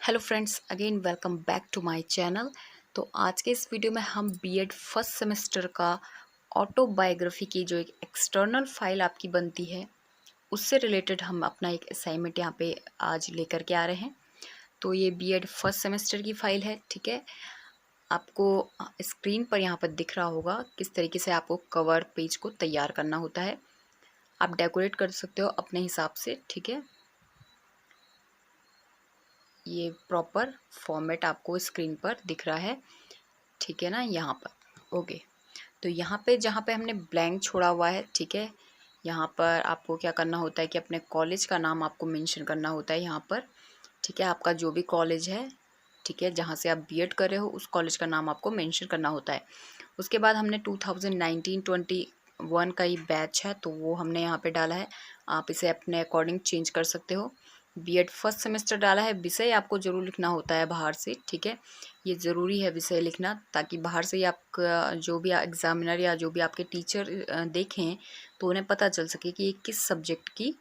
Hello friends, again welcome back to my channel. तो आज के इस वीडियो में हम बीएड फर्स्ट सेमेस्टर का ऑटोबायोग्राफी की जो एक एक्सटर्नल फाइल आपकी बनती है उससे रिलेटेड हम अपना एक असाइनमेंट यहाँ पे आज लेकर के आ रहे हैं। तो ये बीएड फर्स्ट सेमेस्टर की फ़ाइल है, ठीक है। आपको स्क्रीन पर यहाँ पर दिख रहा होगा किस तरीके से आपको कवर पेज को तैयार करना होता है। आप डेकोरेट कर सकते हो अपने हिसाब से, ठीक है। ये प्रॉपर फॉर्मेट आपको स्क्रीन पर दिख रहा है, ठीक है ना, यहाँ पर। ओके, तो यहाँ पे जहाँ पे हमने ब्लैंक छोड़ा हुआ है, ठीक है, यहाँ पर आपको क्या करना होता है कि अपने कॉलेज का नाम आपको मेंशन करना होता है यहाँ पर, ठीक है। आपका जो भी कॉलेज है, ठीक है, जहाँ से आप बीएड कर रहे हो उस कॉलेज का नाम आपको मेंशन करना होता है। उसके बाद हमने 2019-21 का ही बैच है तो वो हमने यहाँ पे डाला है। आप इसे अपने अकॉर्डिंग चेंज कर सकते हो। बीएड फर्स्ट सेमेस्टर डाला है। विषय आपको ज़रूर लिखना होता है बाहर से, ठीक है। ये ज़रूरी है विषय लिखना, ताकि बाहर से ही आपका जो भी एग्जामिनर या जो भी आपके टीचर देखें तो उन्हें पता चल सके कि ये किस सब्जेक्ट की,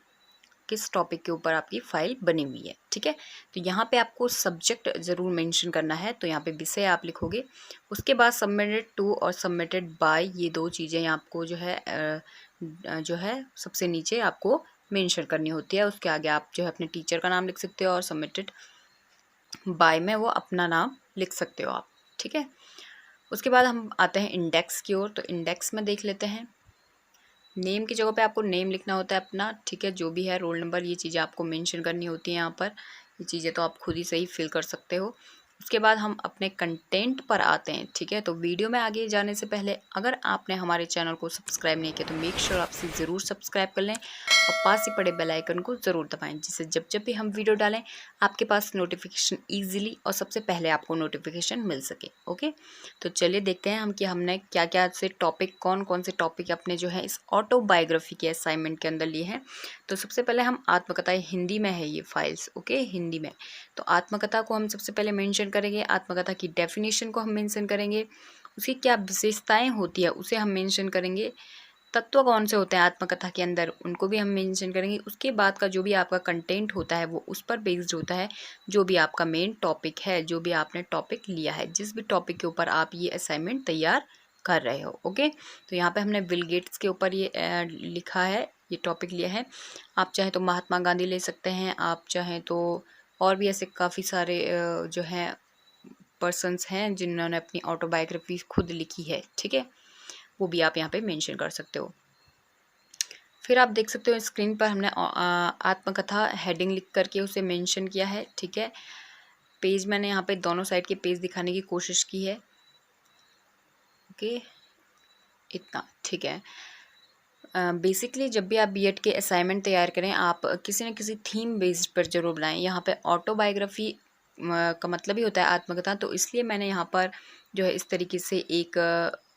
किस टॉपिक के ऊपर आपकी फ़ाइल बनी हुई है, ठीक है। तो यहाँ पे आपको सब्जेक्ट ज़रूर मेंशन करना है, तो यहाँ पे विषय आप लिखोगे। उसके बाद सबमिटेड टू और सबमिटेड बाय, ये दो चीज़ें आपको जो है सबसे नीचे आपको मेंशन करनी होती है। उसके आगे आप जो है अपने टीचर का नाम लिख सकते हो और सबमिटेड बाय में वो अपना नाम लिख सकते हो आप, ठीक है। उसके बाद हम आते हैं इंडेक्स की ओर। तो इंडेक्स में देख लेते हैं। नेम की जगह पे आपको नेम लिखना होता है अपना, ठीक है, जो भी है, रोल नंबर, ये चीज़ें आपको मेंशन करनी होती हैं यहाँ पर। ये चीज़ें तो आप खुद ही सही फिल कर सकते हो। उसके बाद हम अपने कंटेंट पर आते हैं, ठीक है। तो वीडियो में आगे जाने से पहले अगर आपने हमारे चैनल को सब्सक्राइब नहीं किया तो मेक श्योर आप इसे ज़रूर सब्सक्राइब कर लें और पास ही पड़े बेल आइकन को ज़रूर दबाएं, जिससे जब जब भी हम वीडियो डालें आपके पास नोटिफिकेशन ईजिली और सबसे पहले आपको नोटिफिकेशन मिल सके। ओके, तो चलिए देखते हैं हम कि हमने क्या क्या से टॉपिक, कौन कौन से टॉपिक अपने जो है इस ऑटोबायोग्राफी के असाइनमेंट के अंदर लिए हैं। तो सबसे पहले हम आत्मकथा, हिंदी में है ये फाइल्स, ओके, हिंदी में। तो आत्मकथा को हम सबसे पहले मेंशन करेंगे। आत्मकथा की डेफिनेशन को हम मेंशन करेंगे। उसकी क्या विशेषताएं होती है उसे हम मेंशन करेंगे। तत्व कौन से होते हैं आत्मकथा के अंदर उनको भी हम मेंशन करेंगे। उसके बाद का जो भी आपका कंटेंट होता है वो उस पर बेस्ड होता है, जो भी आपका मेन टॉपिक है, जो भी आपने टॉपिक लिया है, जिस भी टॉपिक के ऊपर आप ये असाइनमेंट तैयार कर रहे हो। ओके, तो यहाँ पे हमने बिल गेट्स के ऊपर ये लिखा है, ये टॉपिक लिया है। आप चाहें तो महात्मा गांधी ले सकते हैं, आप चाहें तो और भी ऐसे काफ़ी सारे जो हैं पर्सन्स हैं जिन्होंने अपनी ऑटोबायोग्राफी खुद लिखी है, ठीक है, वो भी आप यहाँ पे मेंशन कर सकते हो। फिर आप देख सकते हो स्क्रीन पर हमने आत्मकथा हेडिंग लिख करके उसे मेंशन किया है, ठीक है। पेज मैंने यहाँ पे दोनों साइड के पेज दिखाने की कोशिश की है। ओके, इतना ठीक है। बेसिकली जब भी आप बीएड के असाइनमेंट तैयार करें आप किसी न किसी थीम बेस्ड पर जरूर बनाएं। यहाँ पे ऑटोबायोग्राफी का मतलब ही होता है आत्मकथा, तो इसलिए मैंने यहाँ पर जो है इस तरीके से एक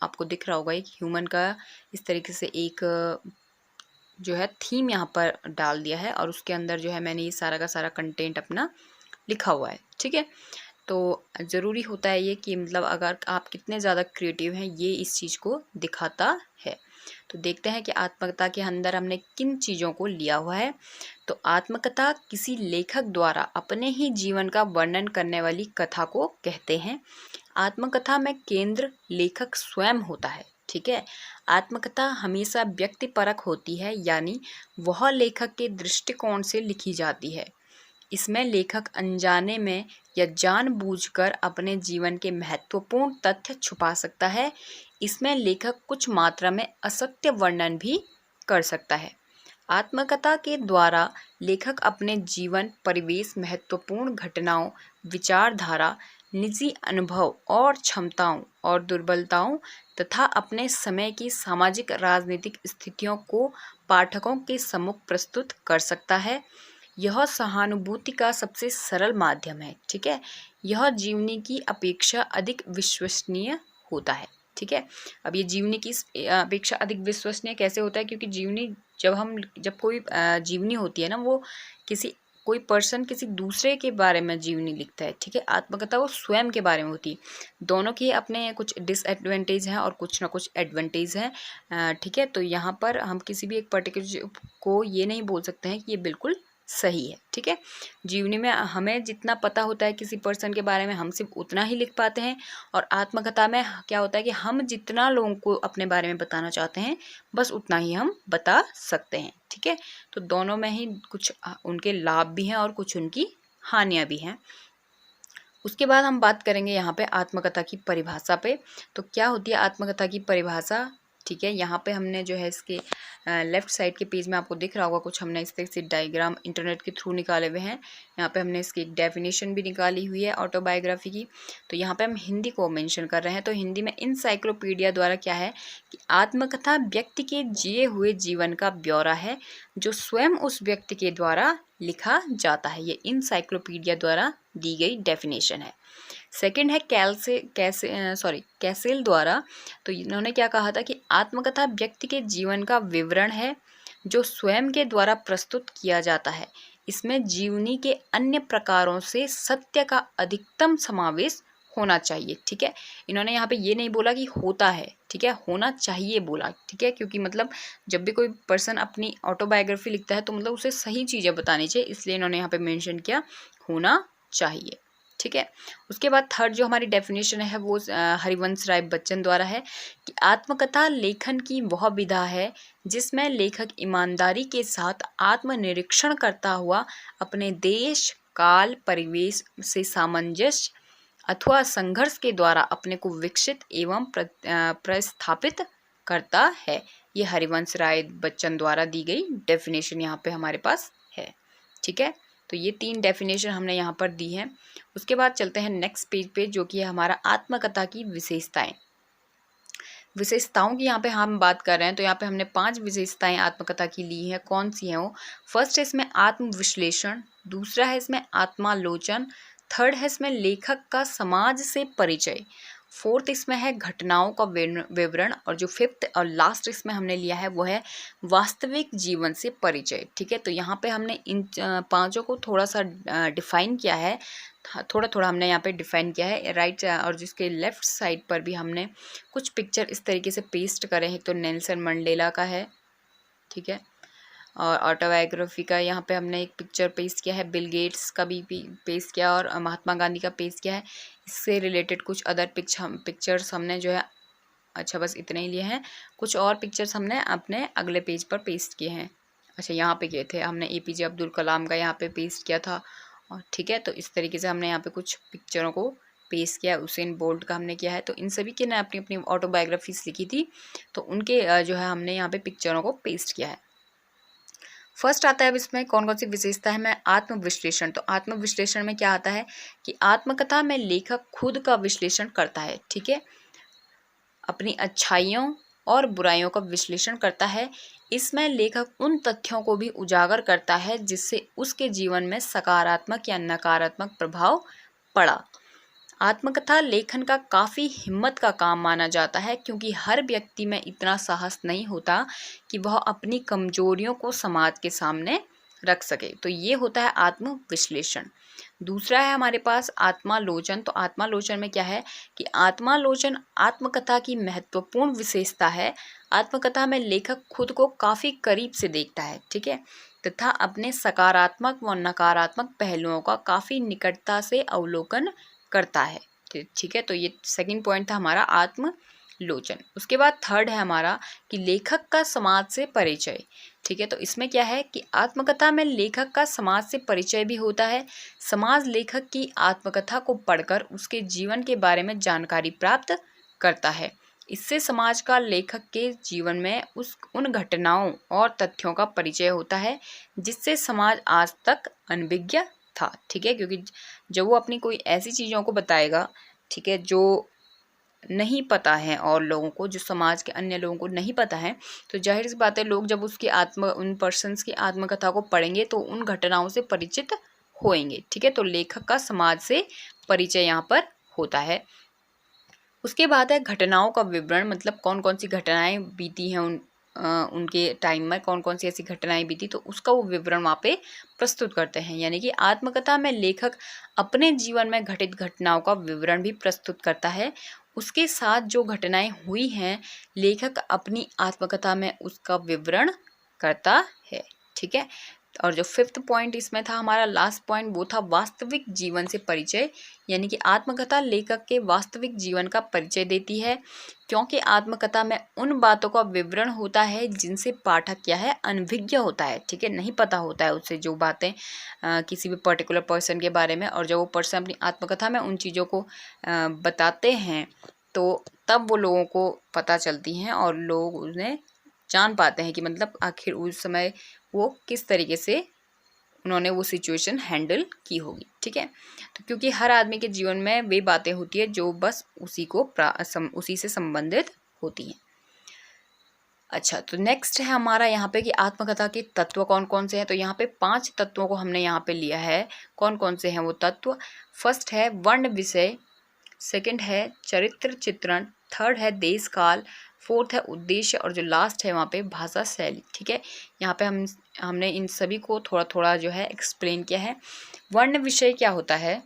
आपको दिख रहा होगा एक ह्यूमन का इस तरीके से एक जो है थीम यहाँ पर डाल दिया है और उसके अंदर जो है मैंने ये सारा का सारा कंटेंट अपना लिखा हुआ है, ठीक है। तो ज़रूरी होता है ये कि मतलब अगर आप कितने ज़्यादा क्रिएटिव हैं ये इस चीज़ को दिखाता है। तो देखते हैं कि आत्मकथा के अंदर हमने किन चीज़ों को लिया हुआ है। तो आत्मकथा किसी लेखक द्वारा अपने ही जीवन का वर्णन करने वाली कथा को कहते हैं। आत्मकथा में केंद्र लेखक स्वयं होता है, ठीक है। आत्मकथा हमेशा व्यक्तिपरक होती है, यानी वह लेखक के दृष्टिकोण से लिखी जाती है। इसमें लेखक अनजाने में या जानबूझकर अपने जीवन के महत्वपूर्ण तथ्य छुपा सकता है। इसमें लेखक कुछ मात्रा में असत्य वर्णन भी कर सकता है। आत्मकथा के द्वारा लेखक अपने जीवन, परिवेश, महत्वपूर्ण घटनाओं, विचारधारा, निजी अनुभव और क्षमताओं और दुर्बलताओं तथा अपने समय की सामाजिक राजनीतिक स्थितियों को पाठकों के सम्मुख प्रस्तुत कर सकता है। यह सहानुभूति का सबसे सरल माध्यम है, ठीक है। यह जीवनी की अपेक्षा अधिक विश्वसनीय होता है, ठीक है। अब ये जीवनी की अपेक्षा अधिक विश्वसनीय कैसे होता है, क्योंकि जीवनी जब कोई जीवनी होती है ना, वो कोई पर्सन किसी दूसरे के बारे में जीवनी लिखता है, ठीक है। आत्मकथा वो स्वयं के बारे में होती है। दोनों के अपने कुछ डिसएडवांटेज हैं और कुछ ना कुछ एडवांटेज हैं, ठीक है। तो यहाँ पर हम किसी भी एक पर्टिकुलर को ये नहीं बोल सकते हैं कि ये बिल्कुल सही है। ठीक है, जीवनी में हमें जितना पता होता है किसी पर्सन के बारे में हम सिर्फ उतना ही लिख पाते हैं, और आत्मकथा में क्या होता है कि हम जितना लोगों को अपने बारे में बताना चाहते हैं बस उतना ही हम बता सकते हैं। ठीक है, तो दोनों में ही कुछ उनके लाभ भी हैं और कुछ उनकी हानियां भी हैं। उसके बाद हम बात करेंगे यहाँ पे आत्मकथा की परिभाषा पे। तो क्या होती है आत्मकथा की परिभाषा? ठीक है, यहाँ पे हमने जो है इसके लेफ्ट साइड के पेज में आपको दिख रहा होगा कुछ हमने इस तरह से डायग्राम इंटरनेट के थ्रू निकाले हुए हैं। यहाँ पे हमने इसकी एक डेफिनेशन भी निकाली हुई है ऑटोबायोग्राफी की। तो यहाँ पे हम हिंदी को मेंशन कर रहे हैं। तो हिंदी में इंसाइक्लोपीडिया द्वारा क्या है कि आत्मकथा व्यक्ति के जिए हुए जीवन का ब्यौरा है जो स्वयं उस व्यक्ति के द्वारा लिखा जाता है। ये इंसाइक्लोपीडिया द्वारा दी गई डेफिनेशन है। सेकंड है कैसेल द्वारा। तो इन्होंने क्या कहा था कि आत्मकथा व्यक्ति के जीवन का विवरण है जो स्वयं के द्वारा प्रस्तुत किया जाता है। इसमें जीवनी के अन्य प्रकारों से सत्य का अधिकतम समावेश होना चाहिए। ठीक है, इन्होंने यहाँ पे ये नहीं बोला कि होता है, ठीक है, होना चाहिए बोला। ठीक है, क्योंकि मतलब जब भी कोई पर्सन अपनी ऑटोबायोग्राफी लिखता है तो मतलब उसे सही चीज़ें बतानी चाहिए, इसलिए इन्होंने यहाँ पे मेंशन किया होना चाहिए। ठीक है, उसके बाद थर्ड जो हमारी डेफिनेशन है वो हरिवंश राय बच्चन द्वारा है कि आत्मकथा लेखन की वह विधा है जिसमें लेखक ईमानदारी के साथ आत्मनिरीक्षण करता हुआ अपने देश, काल, परिवेश से सामंजस्य अथवा संघर्ष के द्वारा अपने को विकसित एवं प्रस्थापित करता है। ये हरिवंश राय बच्चन द्वारा दी गई डेफिनेशन यहाँ पे हमारे पास है। ठीक है, तो ये 3 डेफिनेशन हमने यहाँ पर दी हैं। उसके बाद चलते हैं नेक्स्ट पेज पे जो कि है हमारा आत्मकथा की विशेषताएं। विशेषताओं की यहाँ पे हम बात कर रहे हैं, तो यहाँ पे हमने 5 विशेषताएं आत्मकथा की ली हैं। कौन सी हैं वो? फर्स्ट है इसमें आत्मविश्लेषण, दूसरा है इसमें आत्मालोचन, थर्ड है इसमें लेखक का समाज से परिचय, फोर्थ इसमें है घटनाओं का विवरण, और जो फिफ्थ और लास्ट इसमें हमने लिया है वो है वास्तविक जीवन से परिचय। ठीक है, तो यहाँ पे हमने इन 5 को थोड़ा सा डिफाइन किया है, थोड़ा थोड़ा हमने यहाँ पे डिफाइन किया है। राइट और जिसके लेफ्ट साइड पर भी हमने कुछ पिक्चर इस तरीके से पेस्ट करे हैं। तो नेल्सन मंडेला का है, ठीक है, और ऑटोबायोग्राफी का यहाँ पे हमने एक पिक्चर पेस्ट किया है, बिल गेट्स का भी पेस्ट किया और महात्मा गांधी का पेस्ट किया है। इससे रिलेटेड कुछ अदर पिक्चर्स हमने जो है, अच्छा बस इतने ही लिए हैं, कुछ और पिक्चर्स हमने अपने अगले पेज पर पेस्ट किए हैं। अच्छा यहाँ पे किए थे हमने APJ अब्दुल कलाम का यहाँ पे पेस्ट किया था, और ठीक है, तो इस तरीके से हमने यहाँ पे कुछ पिक्चरों को पेस्ट किया। उसेन बोल्ट का हमने किया है। तो इन सभी के ने अपनी अपनी ऑटोबायोग्राफीज लिखी थी, तो उनके जो है हमने यहाँ पे पिक्चरों को पेस्ट किया है। फर्स्ट आता है अब इसमें कौन कौन सी विशेषता है, मैं आत्मविश्लेषण। तो आत्मविश्लेषण में क्या आता है कि आत्मकथा में लेखक खुद का विश्लेषण करता है। ठीक है, अपनी अच्छाइयों और बुराइयों का विश्लेषण करता है। इसमें लेखक उन तथ्यों को भी उजागर करता है जिससे उसके जीवन में सकारात्मक या नकारात्मक प्रभाव पड़ा। आत्मकथा लेखन का काफ़ी हिम्मत का काम माना जाता है क्योंकि हर व्यक्ति में इतना साहस नहीं होता कि वह अपनी कमजोरियों को समाज के सामने रख सके। तो ये होता है आत्मविश्लेषण। दूसरा है हमारे पास आत्मालोचन। तो आत्मालोचन में क्या है कि आत्मालोचन आत्मकथा की महत्वपूर्ण विशेषता है। आत्मकथा में लेखक खुद को काफ़ी करीब से देखता है, ठीक है, तथा अपने सकारात्मक व नकारात्मक पहलुओं का काफ़ी निकटता से अवलोकन करता है। ठीक है, तो ये सेकंड पॉइंट था हमारा आत्मलोचन। उसके बाद थर्ड है हमारा कि लेखक का समाज से परिचय। ठीक है, तो इसमें क्या है कि आत्मकथा में लेखक का समाज से परिचय भी होता है। समाज लेखक की आत्मकथा को पढ़कर उसके जीवन के बारे में जानकारी प्राप्त करता है। इससे समाज का लेखक के जीवन में उन घटनाओं और तथ्यों का परिचय होता है जिससे समाज आज तक अनभिज्ञ था। ठीक है, क्योंकि जब वो अपनी कोई ऐसी चीज़ों को बताएगा, ठीक है, जो नहीं पता है और लोगों को, जो समाज के अन्य लोगों को नहीं पता है, तो जाहिर सी बात है लोग जब उसकी उन पर्सन्स की आत्मकथा को पढ़ेंगे तो उन घटनाओं से परिचित होएंगे। ठीक है, तो लेखक का समाज से परिचय यहाँ पर होता है। उसके बाद है घटनाओं का विवरण, मतलब कौन कौन सी घटनाएं बीती हैं उनके टाइम में, कौन कौन सी ऐसी घटनाएं बीती, तो उसका वो विवरण वहाँ पे प्रस्तुत करते हैं। यानी कि आत्मकथा में लेखक अपने जीवन में घटित घटनाओं का विवरण भी प्रस्तुत करता है। उसके साथ जो घटनाएं हुई हैं लेखक अपनी आत्मकथा में उसका विवरण करता है। ठीक है, और जो 5th पॉइंट इसमें था हमारा लास्ट पॉइंट, वो था वास्तविक जीवन से परिचय, यानी कि आत्मकथा लेखक के वास्तविक जीवन का परिचय देती है, क्योंकि आत्मकथा में उन बातों का विवरण होता है जिनसे पाठक क्या है, अनभिज्ञ होता है, ठीक है, नहीं पता होता है उससे जो बातें किसी भी पर्टिकुलर पर्सन के बारे में, और जब वो पर्सन अपनी आत्मकथा में उन चीज़ों को बताते हैं तो तब वो लोगों को पता चलती हैं और लोग उन्हें जान पाते हैं कि मतलब आखिर उस समय वो किस तरीके से उन्होंने वो सिचुएशन हैंडल की होगी, ठीक है। तो क्योंकि हर आदमी के जीवन में वे बातें होती है जो बस उसी से संबंधित होती हैं। अच्छा, तो नेक्स्ट है हमारा यहाँ पे कि आत्मकथा के तत्व कौन कौन से हैं। तो यहाँ पे 5 तत्वों को हमने यहाँ पे लिया है। कौन कौन से हैं वो तत्व? फर्स्ट है वर्ण विषय, सेकंड है चरित्र चित्रण, थर्ड है देश काल, फोर्थ है उद्देश्य, और जो लास्ट है वहाँ पे भाषा शैली, ठीक है। यहाँ पे हमने इन सभी को थोड़ा थोड़ा जो है एक्सप्लेन किया है। वर्ण विषय क्या होता है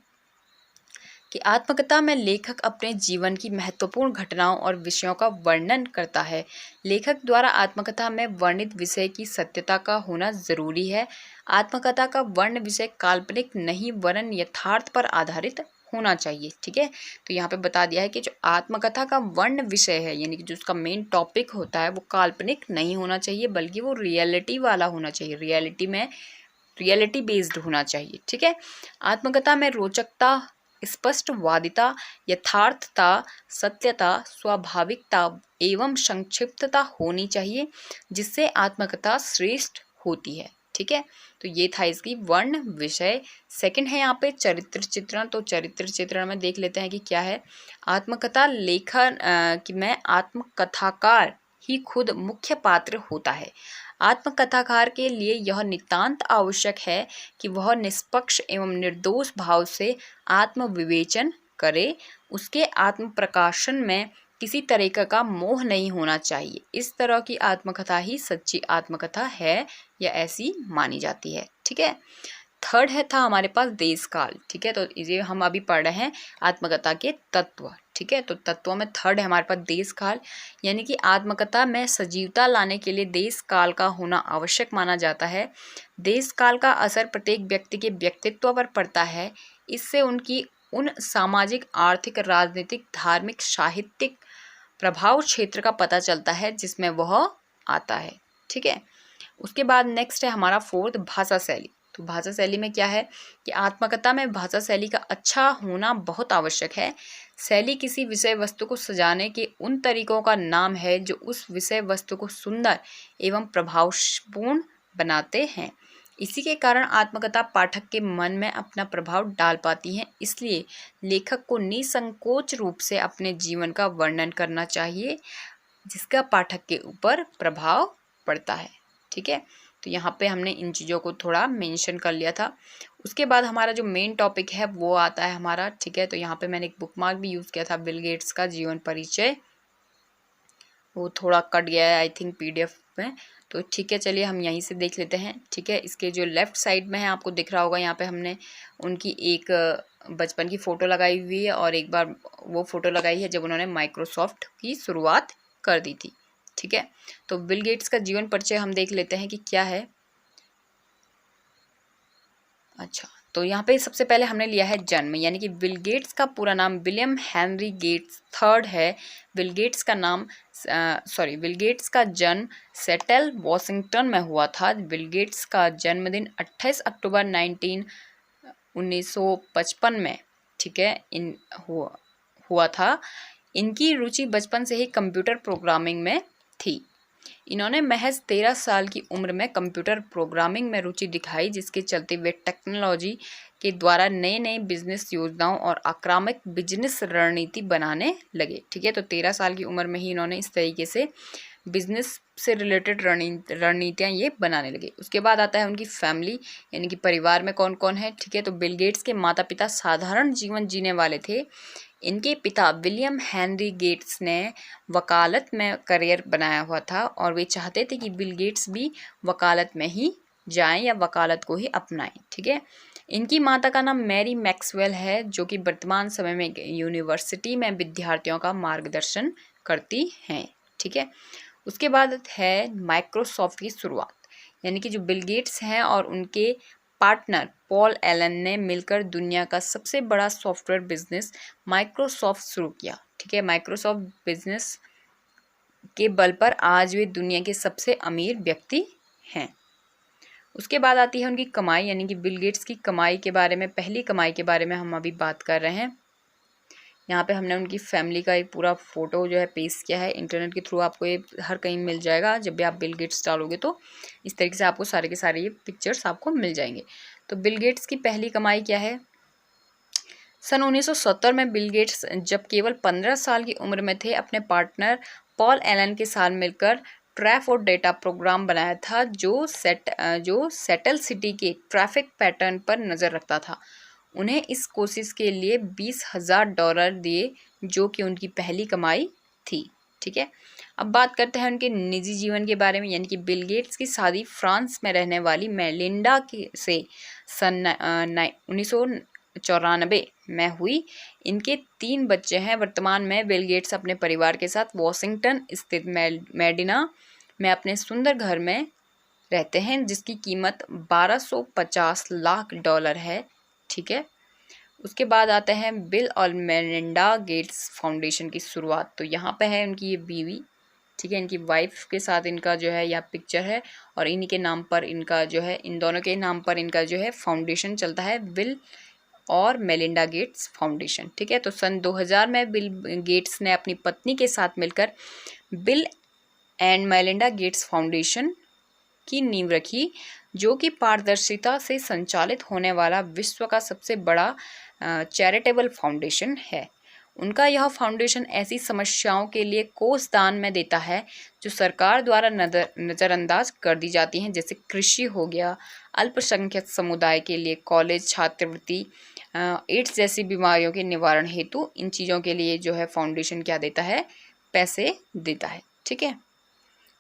कि आत्मकथा में लेखक अपने जीवन की महत्वपूर्ण घटनाओं और विषयों का वर्णन करता है। लेखक द्वारा आत्मकथा में वर्णित विषय की सत्यता का होना जरूरी है। आत्मकथा का वर्ण विषय काल्पनिक नहीं वरन यथार्थ पर आधारित होना चाहिए, ठीक है। तो यहाँ पे बता दिया है कि जो आत्मकथा का वर्ण विषय है, यानी कि जो उसका मेन टॉपिक होता है, वो काल्पनिक नहीं होना चाहिए, बल्कि वो रियलिटी वाला होना चाहिए, रियलिटी बेस्ड होना चाहिए, ठीक है। आत्मकथा में रोचकता, स्पष्टवादिता, यथार्थता, सत्यता, स्वाभाविकता एवं संक्षिप्तता होनी चाहिए, जिससे आत्मकथा श्रेष्ठ होती है, ठीक है। तो ये था इसकी वर्ण विषय। सेकंड है यहाँ पे चरित्र चित्रण। तो चरित्र चित्रण में देख लेते हैं कि क्या है। आत्मकथा लेखन कि में आत्मकथाकार ही खुद मुख्य पात्र होता है। आत्मकथाकार के लिए यह नितांत आवश्यक है कि वह निष्पक्ष एवं निर्दोष भाव से आत्मविवेचन करे। उसके आत्म प्रकाशन में किसी तरीके का मोह नहीं होना चाहिए। इस तरह की आत्मकथा ही सच्ची आत्मकथा है या ऐसी मानी जाती है, ठीक है। थर्ड है था हमारे पास देश काल, ठीक है। तो ये हम अभी पढ़ रहे हैं आत्मकथा के तत्व, ठीक है। तो तत्वों में थर्ड है हमारे पास देश काल, यानी कि आत्मकथा में सजीवता लाने के लिए देश काल का होना आवश्यक माना जाता है। देश काल का असर प्रत्येक व्यक्ति के व्यक्तित्व पर पड़ता है। इससे उनकी उन सामाजिक, आर्थिक, राजनीतिक, धार्मिक, साहित्यिक प्रभाव क्षेत्र का पता चलता है जिसमें वह आता है, ठीक है। उसके बाद नेक्स्ट है हमारा फोर्थ भाषा शैली। तो भाषा शैली में क्या है कि आत्मकथा में भाषा शैली का अच्छा होना बहुत आवश्यक है। शैली किसी विषय वस्तु को सजाने के उन तरीकों का नाम है जो उस विषय वस्तु को सुंदर एवं प्रभावपूर्ण बनाते हैं। इसी के कारण आत्मकथा पाठक के मन में अपना प्रभाव डाल पाती हैं। इसलिए लेखक को निसंकोच रूप से अपने जीवन का वर्णन करना चाहिए जिसका पाठक के ऊपर प्रभाव पड़ता है, ठीक है। तो यहाँ पे हमने इन चीज़ों को थोड़ा मेंशन कर लिया था। उसके बाद हमारा जो मेन टॉपिक है वो आता है हमारा, ठीक है। तो यहाँ पे मैंने एक बुकमार्क भी यूज़ किया था, बिल गेट्स का जीवन परिचय। वो थोड़ा कट गया है आई थिंक PDF में, तो ठीक है, चलिए हम यहीं से देख लेते हैं, ठीक है। इसके जो लेफ़्ट साइड में है आपको दिख रहा होगा, यहाँ पे हमने उनकी एक बचपन की फ़ोटो लगाई हुई है और एक बार वो फ़ोटो लगाई है जब उन्होंने माइक्रोसॉफ्ट की शुरुआत कर दी थी, ठीक है। तो बिल गेट्स का जीवन परिचय हम देख लेते हैं कि क्या है। अच्छा, तो यहाँ पे सबसे पहले हमने लिया है जन्म, यानी कि बिल गेट्स का पूरा नाम विलियम हेनरी गेट्स थर्ड है। बिल गेट्स का जन्म सेटल वॉशिंगटन में हुआ था। बिल गेट्स का जन्मदिन 28 अक्टूबर 1955 में, ठीक है, हुआ था। इनकी रुचि बचपन से ही कंप्यूटर प्रोग्रामिंग में थी। इन्होंने महज 13 साल की उम्र में कंप्यूटर प्रोग्रामिंग में रुचि दिखाई, जिसके चलते वे टेक्नोलॉजी के द्वारा नए नए बिजनेस योजनाओं और आक्रामक बिजनेस रणनीति बनाने लगे, ठीक है। तो 13 साल की उम्र में ही इन्होंने इस तरीके से बिजनेस से रिलेटेड रणनीतियाँ ये बनाने लगे। उसके बाद आता है उनकी फैमिली, यानी कि परिवार में कौन कौन है, ठीक है। तो बिल गेट्स के माता पिता साधारण जीवन जीने वाले थे। इनके पिता विलियम हेनरी गेट्स ने वकालत में करियर बनाया हुआ था और वे चाहते थे कि बिल गेट्स भी वकालत में ही जाएं या वकालत को ही अपनाएं, ठीक है। इनकी माता का नाम मैरी मैक्सवेल है, जो कि वर्तमान समय में यूनिवर्सिटी में विद्यार्थियों का मार्गदर्शन करती हैं, ठीक है। उसके बाद है माइक्रोसॉफ्ट की शुरुआत, यानी कि जो बिल गेट्स हैं और उनके पार्टनर पॉल एलन ने मिलकर दुनिया का सबसे बड़ा सॉफ्टवेयर बिजनेस माइक्रोसॉफ्ट शुरू किया। ठीक है, माइक्रोसॉफ्ट बिजनेस के बल पर आज वे दुनिया के सबसे अमीर व्यक्ति हैं। उसके बाद आती है उनकी कमाई, यानी कि बिल गेट्स की कमाई के बारे में, पहली कमाई के बारे में हम अभी बात कर रहे हैं। यहाँ पे हमने उनकी फैमिली का एक पूरा फोटो जो है पेस्ट किया है। इंटरनेट के थ्रू आपको ये हर कहीं मिल जाएगा। जब भी आप बिल गेट्स डालोगे तो इस तरीके से आपको सारे के सारे ये पिक्चर्स आपको मिल जाएंगे। तो बिल गेट्स की पहली कमाई क्या है? सन 1970 में बिल गेट्स जब केवल 15 साल की उम्र में थे, अपने पार्टनर पॉल एलन के साथ मिलकर ट्रैफ और डेटा प्रोग्राम बनाया था जो सेटल सिटी के ट्रैफिक पैटर्न पर नज़र रखता था। उन्हें इस कोशिश के लिए $20,000 दिए, जो कि उनकी पहली कमाई थी। ठीक है, अब बात करते हैं उनके निजी जीवन के बारे में, यानी कि बिल गेट्स की शादी फ्रांस में रहने वाली मेलिंडा से सन 1994 में हुई। इनके 3 बच्चे हैं। वर्तमान में बिल गेट्स अपने परिवार के साथ वॉशिंगटन स्थित मेडिना में अपने सुंदर घर में रहते हैं, जिसकी कीमत $1250 लाख है। ठीक है, उसके बाद आते हैं बिल और मेलिंडा गेट्स फाउंडेशन की शुरुआत। तो यहाँ पे है उनकी ये बीवी, ठीक है, इनकी वाइफ के साथ इनका जो है यह पिक्चर है और इन्हीं के नाम पर इनका जो है, इन दोनों के नाम पर इनका जो है फाउंडेशन चलता है, बिल और मेलिंडा गेट्स फाउंडेशन। ठीक है, तो सन 2000 में बिल गेट्स ने अपनी पत्नी के साथ मिलकर bill and Melinda Gates foundation की नींव रखी, जो कि पारदर्शिता से संचालित होने वाला विश्व का सबसे बड़ा चैरिटेबल फाउंडेशन है। उनका यह फाउंडेशन ऐसी समस्याओं के लिए कोष दान में देता है जो सरकार द्वारा नज़रअंदाज कर दी जाती हैं, जैसे कृषि हो गया, अल्पसंख्यक समुदाय के लिए कॉलेज छात्रवृत्ति, एड्स जैसी बीमारियों के निवारण हेतु। इन चीज़ों के लिए जो है फाउंडेशन क्या देता है? पैसे देता है। ठीक है,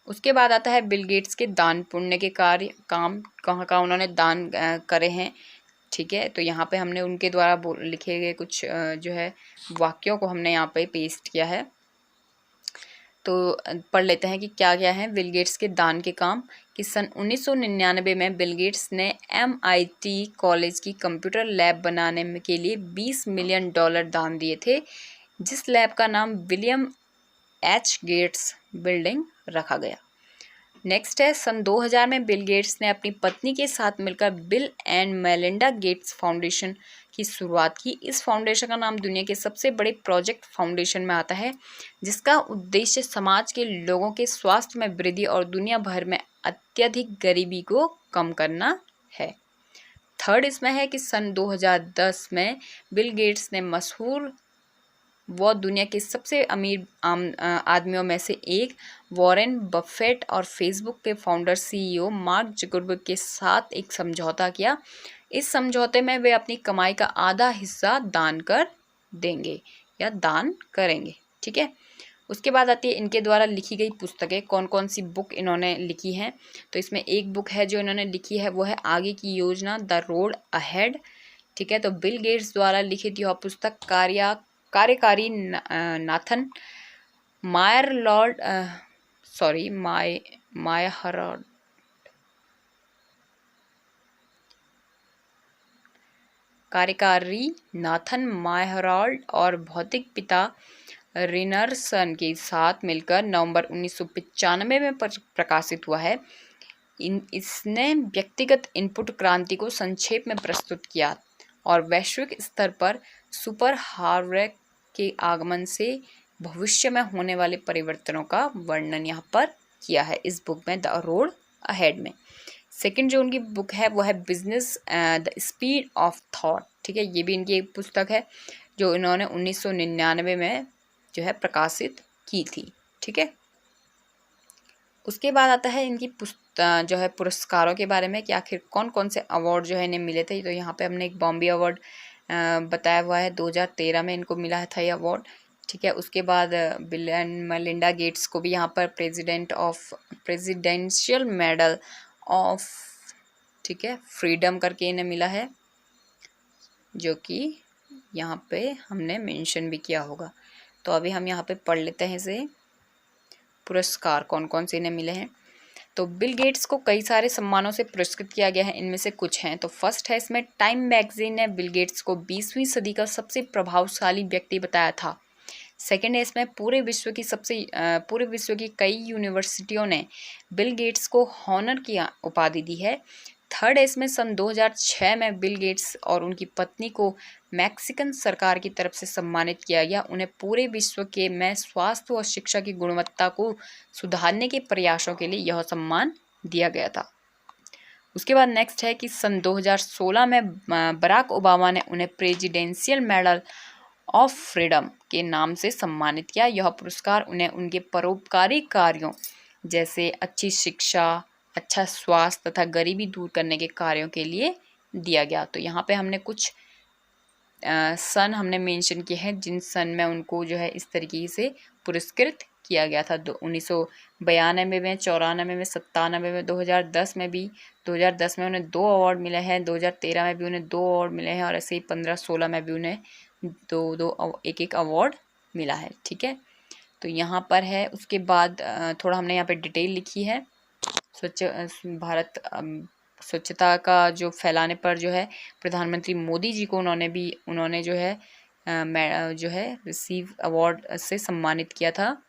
उसके बाद आता है बिल गेट्स के दान पुण्य के कार्य, काम कहाँ कहाँ उन्होंने दान करे हैं। ठीक है, तो यहाँ पे हमने उनके द्वारा लिखे गए कुछ जो है वाक्यों को हमने यहाँ पे पेस्ट किया है। तो पढ़ लेते हैं कि क्या क्या है बिल गेट्स के दान के काम। कि सन 1999 में बिल गेट्स ने MIT कॉलेज की कंप्यूटर लैब बनाने के लिए $20 मिलियन दान दिए थे, जिस लैब का नाम विलियम H गेट्स बिल्डिंग रखा गया। नेक्स्ट है सन 2000 में बिल गेट्स ने अपनी पत्नी के साथ मिलकर bill and Melinda Gates foundation की शुरुआत की। इस फाउंडेशन का नाम दुनिया के सबसे बड़े प्रोजेक्ट फाउंडेशन में आता है, जिसका उद्देश्य समाज के लोगों के स्वास्थ्य में वृद्धि और दुनिया भर में अत्यधिक गरीबी को कम करना है। थर्ड इसमें है कि सन 2010 में बिल गेट्स ने मशहूर वो दुनिया के सबसे अमीर आदमियों में से एक वॉरेन बफेट और फेसबुक के फाउंडर CEO मार्क जुकरबर्ग के साथ एक समझौता किया। इस समझौते में वे अपनी कमाई का आधा हिस्सा दान कर देंगे या दान करेंगे। ठीक है, उसके बाद आती है इनके द्वारा लिखी गई पुस्तकें। कौन कौन सी बुक इन्होंने लिखी हैं? तो इसमें एक बुक है जो इन्होंने लिखी है, वो है आगे की योजना, द रोड अहेड। ठीक है, तो बिल गेट्स द्वारा लिखित यह पुस्तक कार्यकारी नाथन मायरलॉर्ड कार्यकारी नाथन मायरलॉर्ड और भौतिक पिता रिनरसन के साथ मिलकर नवंबर 1995 में प्रकाशित हुआ है। इसने व्यक्तिगत इनपुट क्रांति को संक्षेप में प्रस्तुत किया और वैश्विक स्तर पर सुपर हार्वेक के आगमन से भविष्य में होने वाले परिवर्तनों का वर्णन यहाँ पर किया है इस बुक में, द रोड अहेड में। सेकंड जो उनकी बुक है वो है business the speed of thought. ठीक है, ये भी इनकी एक पुस्तक है जो इन्होंने 1999 में जो है प्रकाशित की थी। ठीक है, उसके बाद आता है इनकी जो है पुरस्कारों के बारे में कि आखिर कौन कौन से अवार्ड जो है इन्हें मिले थे। तो यहाँ पे हमने एक बॉम्बे अवार्ड बताया हुआ है, 2013 में इनको मिला था ये अवार्ड। ठीक है, उसके बाद बिल एंड मेलिंडा गेट्स को भी यहाँ पर प्रेसिडेंशियल मेडल ऑफ, ठीक है, फ्रीडम करके इन्हें मिला है, जो कि यहाँ पे हमने मेंशन भी किया होगा। तो अभी हम यहाँ पे पढ़ लेते हैं इसे पुरस्कार कौन कौन से इन्हें मिले हैं। तो बिल गेट्स को कई सारे सम्मानों से पुरस्कृत किया गया है, इनमें से कुछ हैं। तो फर्स्ट है इसमें, टाइम मैगजीन ने बिल गेट्स को 20वीं सदी का सबसे प्रभावशाली व्यक्ति बताया था। सेकेंड है इसमें, पूरे विश्व की कई यूनिवर्सिटियों ने बिल गेट्स को हॉनर की उपाधि दी है। थर्ड है इसमें, सन 2006 में बिल गेट्स और उनकी पत्नी को मैक्सिकन सरकार की तरफ से सम्मानित किया गया। उन्हें पूरे विश्व के में स्वास्थ्य और शिक्षा की गुणवत्ता को सुधारने के प्रयासों के लिए यह सम्मान दिया गया था। उसके बाद नेक्स्ट है कि सन 2016 में बराक ओबामा ने उन्हें प्रेसिडेंशियल मेडल ऑफ फ्रीडम के नाम से सम्मानित किया। यह पुरस्कार उन्हें उनके परोपकारी कार्यों जैसे अच्छी शिक्षा, अच्छा स्वास्थ्य तथा गरीबी दूर करने के कार्यों के लिए दिया गया। तो यहाँ पे हमने कुछ सन हमने मेंशन किए हैं जिन सन में उनको जो है इस तरीके से पुरस्कृत किया गया था। 1992 में, 94 में, 97 में, 2010 में भी। 2010 में उन्हें 2 अवार्ड मिले हैं, 2013 में भी उन्हें 2 अवार्ड मिले हैं और ऐसे ही 15-16 में भी उन्हें एक अवार्ड मिला है। ठीक है, तो यहाँ पर है। उसके बाद थोड़ा हमने यहाँ पे डिटेल लिखी है। स्वच्छता का जो फैलाने पर जो है प्रधानमंत्री मोदी जी को उन्होंने जो है रिसीव अवार्ड से सम्मानित किया था।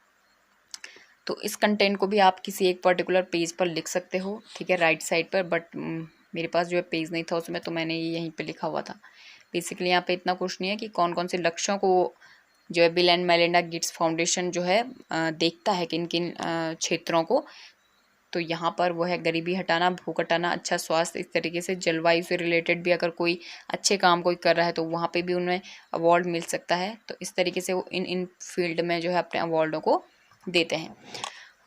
तो इस कंटेंट को भी आप किसी एक पर्टिकुलर पेज पर लिख सकते हो, ठीक है, राइट साइड पर। बट मेरे पास जो है पेज नहीं था उसमें, तो मैंने ये यहीं पे लिखा हुआ था। बेसिकली यहाँ पे इतना कुछ नहीं है कि कौन कौन से लक्ष्यों को जो है bill and Melinda Gates foundation जो है देखता है, किन किन क्षेत्रों को। तो यहाँ पर वो है गरीबी हटाना, भूख हटाना, अच्छा स्वास्थ्य, इस तरीके से जलवायु से रिलेटेड भी अगर कोई अच्छे काम कोई कर रहा है तो वहाँ पे भी उन्हें अवार्ड मिल सकता है। तो इस तरीके से वो इन फील्ड में जो है अपने अवार्डों को देते हैं।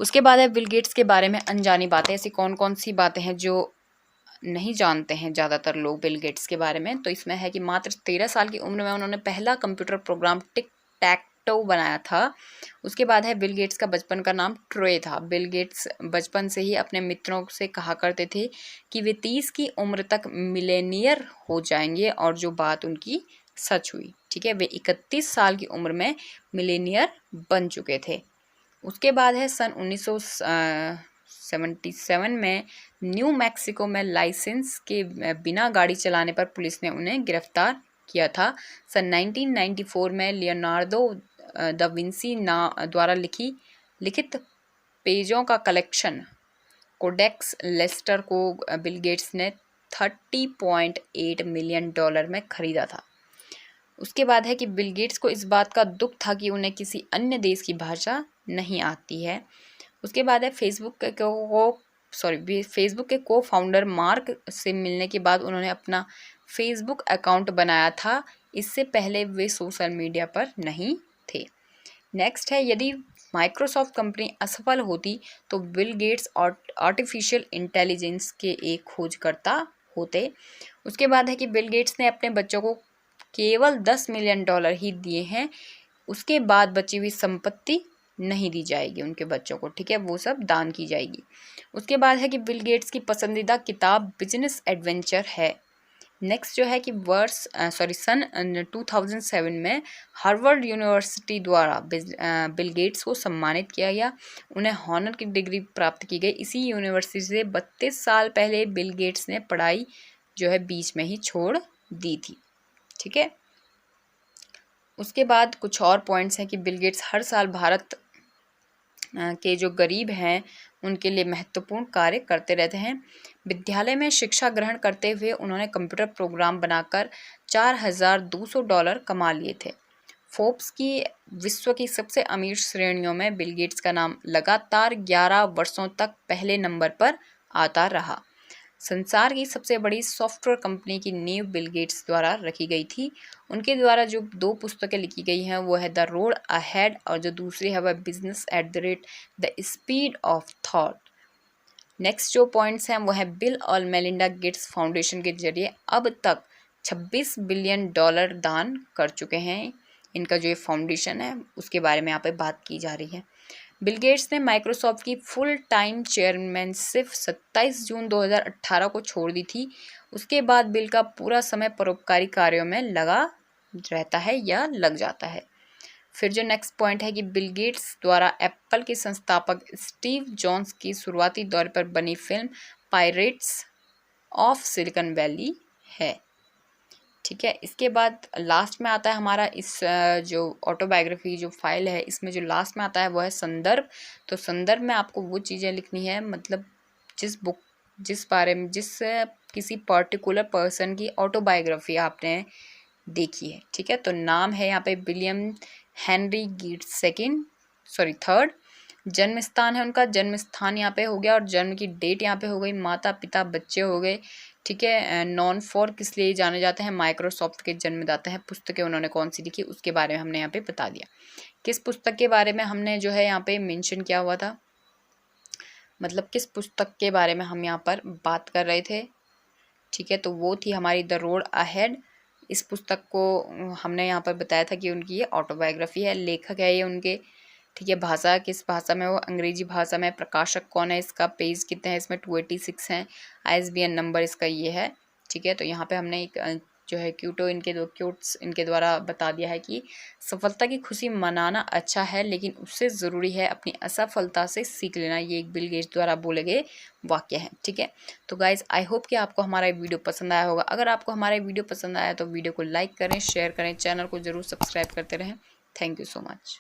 उसके बाद है बिल गेट्स के बारे में अनजानी बातें। ऐसी कौन कौन सी बातें हैं जो नहीं जानते हैं ज़्यादातर लोग बिल गेट्स के बारे में। तो इसमें है कि मात्र 13 साल की उम्र में उन्होंने पहला computer program tick tech to बनाया था। उसके बाद है बिल गेट्स का बचपन का नाम ट्रोय था। बिल गेट्स बचपन से ही अपने मित्रों से कहा करते थे कि वे 30 की उम्र तक मिलेनियर हो जाएंगे, और जो बात उनकी सच हुई। ठीक है, वे 31 साल की उम्र में मिलेनियर बन चुके थे। उसके बाद है सन 1977 में न्यू मैक्सिको में लाइसेंस के बिना गाड़ी चलाने पर पुलिस ने उन्हें गिरफ्तार किया था। सन 1994 में लियोनार्डो दा विंसी द्वारा लिखित पेजों का कलेक्शन कोडेक्स लेस्टर को बिल गेट्स ने $30.8 मिलियन में खरीदा था। उसके बाद है कि बिल गेट्स को इस बात का दुख था कि उन्हें किसी अन्य देश की भाषा नहीं आती है। उसके बाद है फेसबुक के को फाउंडर मार्क से मिलने के बाद उन्होंने अपना फेसबुक अकाउंट बनाया था। इससे पहले वे सोशल मीडिया पर नहीं थे। नेक्स्ट है, यदि माइक्रोसॉफ्ट कंपनी असफल होती तो बिल गेट्स आर्टिफिशियल इंटेलिजेंस के एक खोजकर्ता होते। उसके बाद है कि बिल गेट्स ने अपने बच्चों को केवल $10 मिलियन ही दिए हैं। उसके बाद बची हुई संपत्ति नहीं दी जाएगी उनके बच्चों को, ठीक है, वो सब दान की जाएगी। उसके बाद है कि बिल गेट्स की पसंदीदा किताब बिजनेस एडवेंचर है। नेक्स्ट जो है कि सन 2007 में हार्वर्ड यूनिवर्सिटी द्वारा बिल गेट्स को सम्मानित किया गया। उन्हें हॉनर की डिग्री प्राप्त की गई। इसी यूनिवर्सिटी से 32 साल पहले बिल गेट्स ने पढ़ाई जो है बीच में ही छोड़ दी थी। ठीक है, उसके बाद कुछ और पॉइंट्स हैं कि बिल गेट्स हर साल भारत के जो गरीब हैं उनके लिए महत्वपूर्ण कार्य करते रहते हैं। विद्यालय में शिक्षा ग्रहण करते हुए उन्होंने कंप्यूटर प्रोग्राम बनाकर $4,200 कमा लिए थे। फोर्ब्स की विश्व की सबसे अमीर श्रेणियों में बिल गेट्स का नाम लगातार 11 वर्षों तक पहले नंबर पर आता रहा। संसार की सबसे बड़ी सॉफ्टवेयर कंपनी की नींव बिल गेट्स द्वारा रखी गई थी। उनके द्वारा जो 2 पुस्तकें लिखी गई हैं वो है द रोड अहेड, और जो दूसरी है वह business at the speed of thought. Next जो पॉइंट्स हैं वो है बिल और मेलिंडा गेट्स फाउंडेशन के जरिए अब तक $26 बिलियन दान कर चुके हैं। इनका जो ये फाउंडेशन है उसके बारे में यहाँ पे बात की जा रही है। बिल गेट्स ने माइक्रोसॉफ्ट की फुल टाइम चेयरमैनशिप 27 जून 2018 को छोड़ दी थी। उसके बाद बिल का पूरा समय परोपकारी कार्यों में लगा रहता है या लग जाता है। फिर जो नेक्स्ट पॉइंट है कि बिल गेट्स द्वारा एप्पल के संस्थापक स्टीव जॉब्स की शुरुआती दौर पर बनी film pirates of silicon valley है। ठीक है, इसके बाद लास्ट में आता है हमारा इस जो ऑटोबायोग्राफी जो फाइल है, इसमें जो लास्ट में आता है वो है संदर्भ। तो संदर्भ में आपको वो चीज़ें लिखनी है, मतलब जिस बुक जिस बारे में किसी पर्टिकुलर पर्सन की ऑटोबायोग्राफी आपने देखी है। ठीक है, तो नाम है यहाँ पे विलियम हेनरी गेट्स थर्ड। जन्म स्थान है उनका, जन्म स्थान यहाँ पे हो गया, और जन्म की डेट यहाँ पे हो गई, माता पिता बच्चे हो गए। ठीक है, नॉन फॉर किस लिए जाने जाते हैं, माइक्रोसॉफ्ट के जन्मदाता हैं। पुस्तकें उन्होंने कौन सी लिखी उसके बारे में हमने यहाँ पे बता दिया। किस पुस्तक के बारे में हमने जो है यहाँ पे मेंशन किया हुआ था, मतलब किस पुस्तक के बारे में हम यहाँ पर बात कर रहे थे। ठीक है, तो वो थी हमारी द रोड अहेड। इस पुस्तक को हमने यहाँ पर बताया था कि उनकी ये ऑटोबायोग्राफी है, लेखक है ये उनके। ठीक है, भाषा किस भाषा में, वो अंग्रेजी भाषा में। प्रकाशक कौन है, इसका पेज कितने हैं, इसमें 286 हैं। ISBN नंबर इसका ये है। ठीक है, तो यहाँ पे हमने एक जो है क्यूट्स इनके द्वारा बता दिया है कि सफलता की खुशी मनाना अच्छा है, लेकिन उससे ज़रूरी है अपनी असफलता से सीख लेना। ये एक बिल गेट्स द्वारा बोले गए वाक्य हैं। ठीक है, तो गाइज आई होप कि आपको हमारा वीडियो पसंद आया होगा। अगर आपको हमारा वीडियो पसंद आया तो वीडियो को लाइक करें, शेयर करें, चैनल को ज़रूर सब्सक्राइब करते रहें। Thank you so much.